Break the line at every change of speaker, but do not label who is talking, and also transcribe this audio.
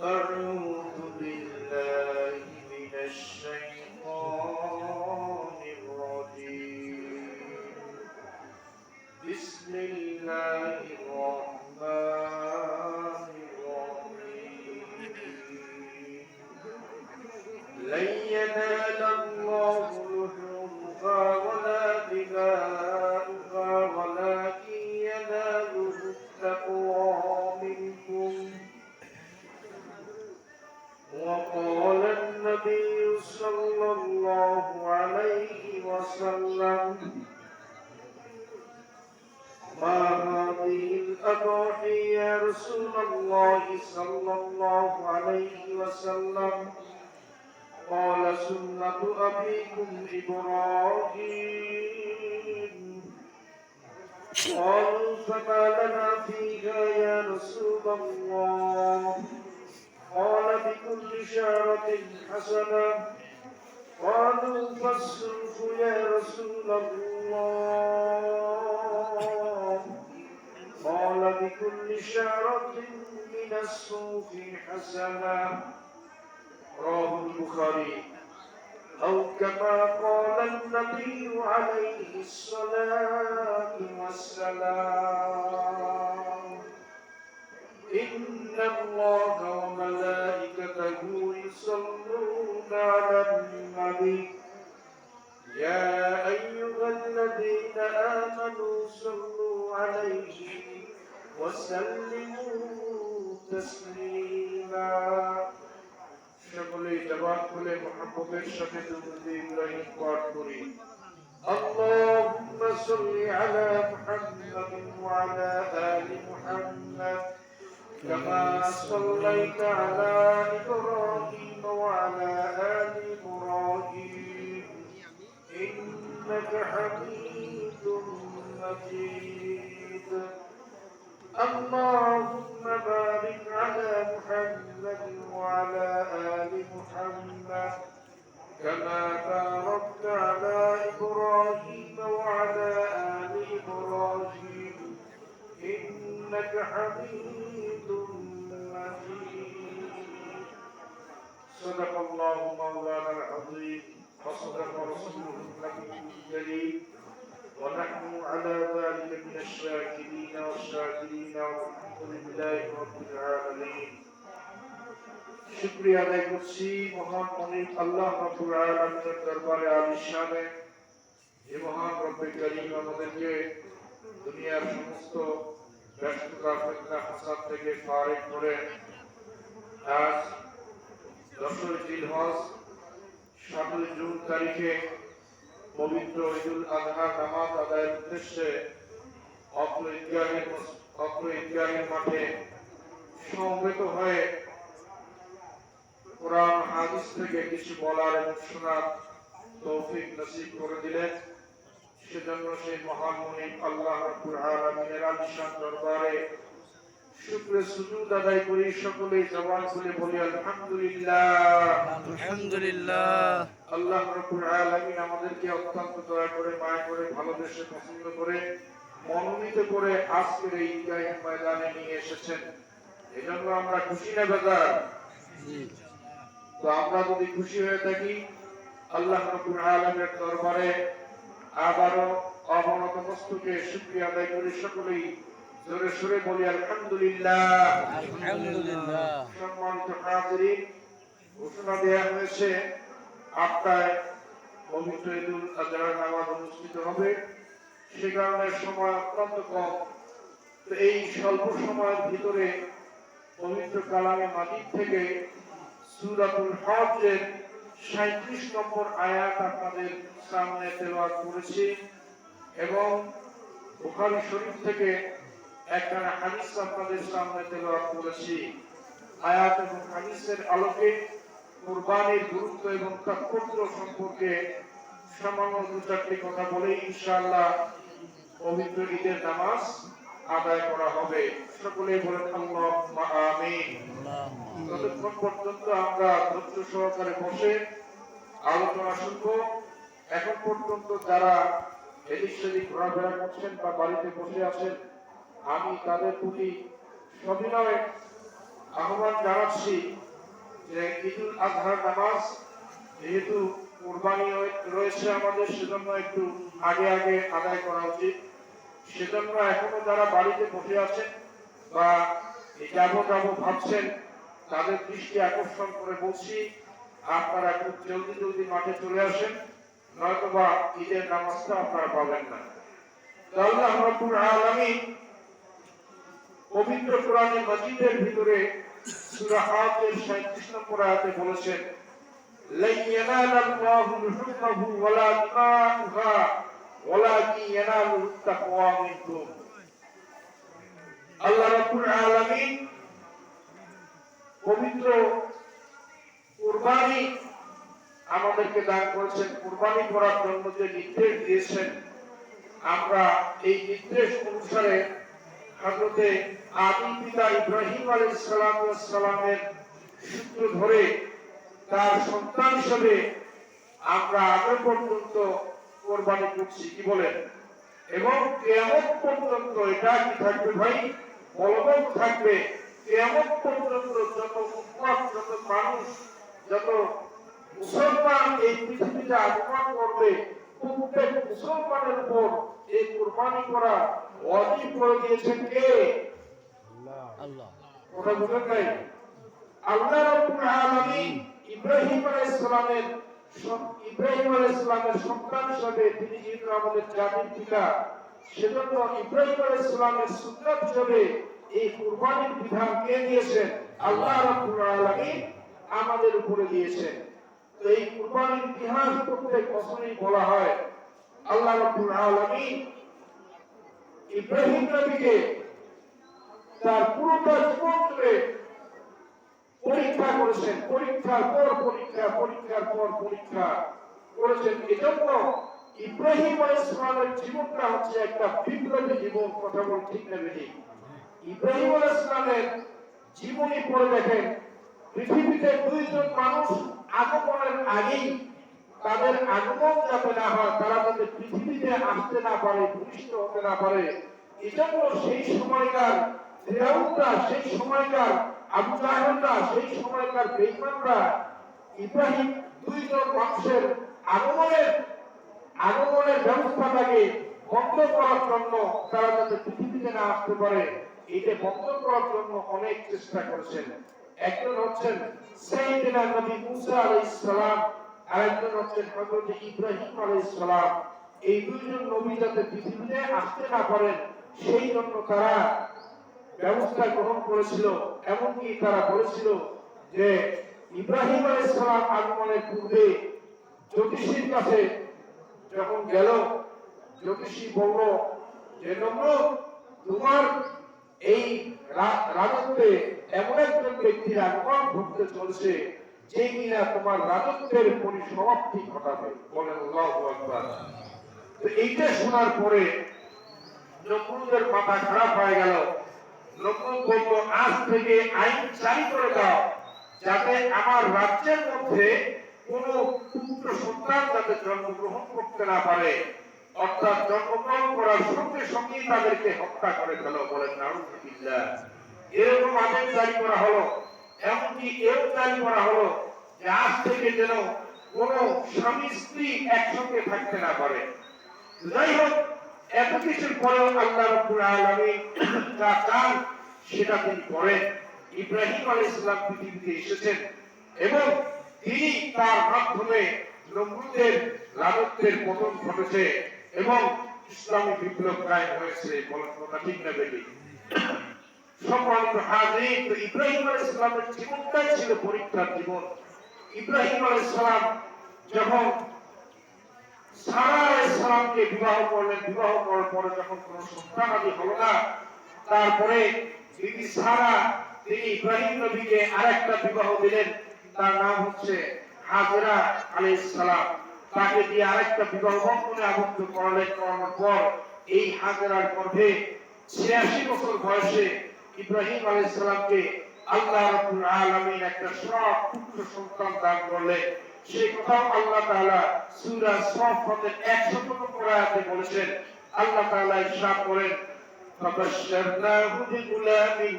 أعوذ بالله من الشيطان الرجيم بسم الله الرحمن الرحيم لن ينال الله لحومها ولا دماؤها ولكن يناله التقوى منكم وقال النبي صلى الله عليه وسلم ما هذه الأضاحي يا رسول الله صلى الله عليه وسلم قال سنة أبيكم إبراهيم قالوا فما لنا فيها يا رسول الله قال بكل شعرة حسنة قالوا فالصنف يا رسول الله قال بكل شعرة من الصوف حسنة رواه البخاري أو كما قال النبي عليه الصلاة والسلام إن الله وملائكته يصلون على النبي يا أيها الذين آمنوا صلوا عليه وسلموا تسليما সকলেই জবান খুলে মুহাম্মদের সাথে দুরূদ ইব্রাহিম পাঠ করি اللهم صل على محمد وعلى آل محمد كما صليت على إبراهيم وعلى آل إبراهيم إنك حميد مجيد اللهم بارك على محمد وعلى آل محمد كما باركت على إبراهيم وعلى آل إبراهيم إنك حميد مجيد صدق الله مولانا العظيم وصدق رسوله النبي الكريم ونحن على ذلك من الشاكرين والشاكرين والحمد لله رب العالمين শুকরিয়া আদায় করছি মহান মনিব আল্লাহ রাব্বুল আলামিনের দরবারে আলিশানে যে মহান রব্বে করিম আমাদেরকে দুনিয়ার সমস্ত ব্যস্ততা ফিতনা ফাসাদ থেকে ফারিগ করে আজ 10 জিলহজ 7 জুন তারিখে পবিত্র ঈদুল আযহা নামাজ আদায়ের উদ্দেশ্যে অত্র ঈদগাহের মাঠে সমবেত হয়ে কোরআন হাদিস থেকে কিছু বলার এবং শোনার তৌফিক নসিব করে দিলেন সেজন্য সেই মহান মুনিব আল্লাহ রাব্বুল আলামিনের আলিশান দরবারে শুকর সুজুদ আদায় করি সকলেই জবান খুলে বলি আলহামদুলিল্লাহ
আলহামদুলিল্লাহ।
আল্লাহ রাব্বুল আলামিন আমাদেরকে অত্যন্ত দয়া করে মায়া করে ভালোবেসে পছন্দ করে মনোনীত করে আজকের এই ঈদগাহের ময়দানে নিয়ে এসেছেন এজন্য আমরা খুশি না বেজার? তো আমরা যদি খুশি হয়ে থাকি আল্লাহ রাব্বুল আলামিনের দরবারে আবারও অবনত মস্তকে শুকরিয়া আদায় করি সকলেই জোরে সুরে বলি আলহামদুলিল্লাহ।
আলহামদুলিল্লাহ।
সম্মানিত হাজিরিন, ঘোষণা দেওয়া হয়েছে 8টায় পবিত্র ঈদুল আযহার নামাজ অনুষ্ঠিত হবে, সে কারণে সময় অত্যন্ত কম। তো এই স্বল্প সময়ের ভিতরে পবিত্র কালামে মাজিদ থেকে সূরাতুল হজ্জের 37 নম্বর আয়াত আপনাদের সামনে তেলাওয়াত করেছি এবং বুখারী শরীফ থেকে একটা হাদিস আপনাদের সামনে তেলাওয়াত করেছি। আয়াত এবং হাদিসের আলোকে কুরবানির গুরুত্ব এবং তাৎপর্য সম্পর্কে সামান্য 2-4টি কথা বলে ইনশাআল্লাহ পবিত্র ঈদের নামাজ আদায় করা হবে। সকলেই বলেন আল্লাহুম্মা আমিন। ততক্ষণ পর্যন্ত আমরা ধৈর্য সহকারে বসে আলোচনা শুনব। এখন পর্যন্ত যারা এদিক সেদিক ঘোরাফেরা করছেন বা বাড়িতে বসে আছেন, আমি তাদের প্রতি সবিনয়ে আহ্বান জানাচ্ছি যে ঈদুল আজহার নামাজ যেহেতু কুরবানি রয়েছে আমাদের, সেজন্য একটু আগে আগে আদায় করা উচিত। সেজন্য এখনো যারা বাড়িতে বসে আছেন বা যাবো যাবো ভাবছেন, তাদের দৃষ্টি আকর্ষণ করে বলছি, আপনারা খুব জলদি জলদি মাঠে চলে আসেন, নয়তোবা ঈদের নামাজটা আপনারা পাবেন না। আল্লাহ রাব্বুল আলামিন পবিত্র কোরআনে মাজিদের ভিতরে সূরা হাজের 37 নম্বর আয়াতে বলেছেন, লা ইয়ানালাল্লাহু লুহুমাহু ওয়ালা দিমাউহা ওয়ালাকিন ইয়ানালুহু তাকওয়া মিনকুম। আল্লাহ রাব্বুল আলামিন পবিত্র কুরবানি আমাদেরকে দান করেছেন। কুরবানি করার জন্য যে নির্দেশ দিয়েছেন, আমরা এই নির্দেশ অনুসারে হযরতে আদি পিতা ইব্রাহিম আলাইহিস সালামের সূত্র ধরে তার সন্তান হিসেবে আমরা আজ পর্যন্ত কুরবানি করছি, কি বলেন? এবং কিয়ামত পর্যন্ত এটা কি থাকবে ভাই? বলবৎ থাকবে। কিয়ামত পর্যন্ত যত উম্মত, যত মানুষ, যত মুসলমান এই পৃথিবীতে আগমন করবে, প্রত্যেক মুসলমানের উপর এই কুরবানি করা ওয়াজিব করে দিয়েছেন কে?
আল্লাহ।
কথা বুঝেন নাই? আল্লাহ রাব্বুল আলামিন ইব্রাহিম আলাইহিস সালামের সন্তান হিসেবে, তিনি যেহেতু আমাদের জাতির পিতা, সেজন্য ইব্রাহিম আলাইহিস সালামের সুন্নাত হিসেবে এই কুরবানির বিধান কে দিয়েছেন? আল্লাহ রাব্বুল আলামিন আমাদের উপরে দিয়েছেন। তো এই কুরবানির ইতিহাস প্রত্যেক বছরই বলা হয়। আল্লাহ রাব্বুল আলামিন ইব্রাহিম নবীকে তার পুরোটা জীবন জুড়ে পরীক্ষা করেছেন, পরীক্ষার পর পরীক্ষা, পরীক্ষার পর পরীক্ষা করেছেন। এজন্য ইব্রাহিম আলাইহিস সালামের জীবনটা হচ্ছে একটা বিপ্লবী জীবন। কথা বল ঠিক না বেঠিক? ইব্রাহিম আলাইহিস সালামের জীবনী পড়ে দেখেন, পৃথিবীতে দুইজন মানুষ আগমনের আগেই তাদের আগমন যাতে না হয়, তারা যাতে পৃথিবীতে আসতে না পারে, ভূমিষ্ঠ হতে না পারে, এজন্য সেই সময়কার ফিরাউনরা, সেই সময়কার আবু জাহেলরা, সেই সময়কার বেঈমানরা ইব্রাহিম দুইজন মানুষের আগমনের ব্যবস্থাটাকে বন্ধ করার জন্য, তারা যাতে পৃথিবীতে না আসতে পারে, এটা বন্ধ করার জন্য অনেক চেষ্টা করেছেন। একজন হচ্ছেন সাইয়েদনা নবী মুসা আলাইহিস সালাম, আরেকজন হচ্ছেন হযরত ইব্রাহিম আলাইহিস সালাম। এই দুইজন নবী যাতে পৃথিবীতে আসতে না পারেন, সেই জন্য তারা ব্যবস্থা গ্রহণ করেছিল। এমনকি তারা বলেছিল যে ইব্রাহিম আলাইহিস সালাম আগমনের পূর্বে জ্যোতিষীর কাছে যখন গেল, জ্যোতিষী বলল যে নমরুদ, তোমার এই রাজত্বে এমন একজন ব্যক্তির আগমন ঘটতে চলছে যে কিনা তোমার রাজত্বের পরিসমাপ্তি ঘটাবে। বলেন আল্লাহু আকবার। তো এইটা শোনার পরে নমরুদের মাথা খারাপ হয়ে গেল। নমরুদ বলল, আজ থেকে আইন জারি করে দাও যাতে আমার রাজ্যের মধ্যে কোন পুত্র সন্তান যাতে জন্মগ্রহণ করতে না পারে, অর্থাৎ জন্মগ্রহণ করার সঙ্গে সঙ্গে তাদেরকে হত্যা করে ফেল। বলেন নাউযুবিল্লাহ। এরকম আদেশ জারি করা হলো। এমনকি এও জারি করা হলো যে আজ থেকে যেন কোন স্বামী স্ত্রী একসঙ্গে থাকতে না পারে। যাই হোক, এত কিছুর পরেও আল্লাহ রাব্বুল আলামিন যা চান সেটা তিনি করেন। ইব্রাহিম আলাইহিস সালাম পৃথিবীতে এসেছেন এবং তিনি তার মাধ্যমে নমরুদের রাজত্বের পতন ঘটেছে এবং ইসলামী বিপ্লব কায়েম হয়েছে। বলেন কথা ঠিক না বেঠিক? সম্মানিত হাজির, ইব্রাহিম আলাইহিস সালামের জীবনটাই ছিল পরীক্ষার জীবন। ইব্রাহিম আলাইহিস সালাম যখন সারা আলাইহিস সালামকে বিবাহ করলেন, বিবাহ করার পরে যখন কোনো সন্তান আদি হলো না, তারপরে বিবি সারা তিনি ইব্রাহিম নবীকে আরেকটা বিবাহ দিলেন। তার নাম হচ্ছে হাজেরা আলাইহিস সালাম। তাকে দিয়ে আরেকটা বিবাহ বন্ধনে আবদ্ধ করালেন। করানোর পর এই হাজেরার গর্ভে 86 বছর বয়সে ইব্রাহিম আলাইহিস সালামকে আল্লাহ রাব্বুল আলামিন একটা সৎ পুত্র সন্তান দান করলেন। সেই কথাও আল্লাহ তাআলা সূরা সাফফাতের 100 নম্বর আয়াতে বলেছেন। আল্লাহ তাআলা ইরশাদ করেন, ফাবাশশারনাহু বিগুলামিন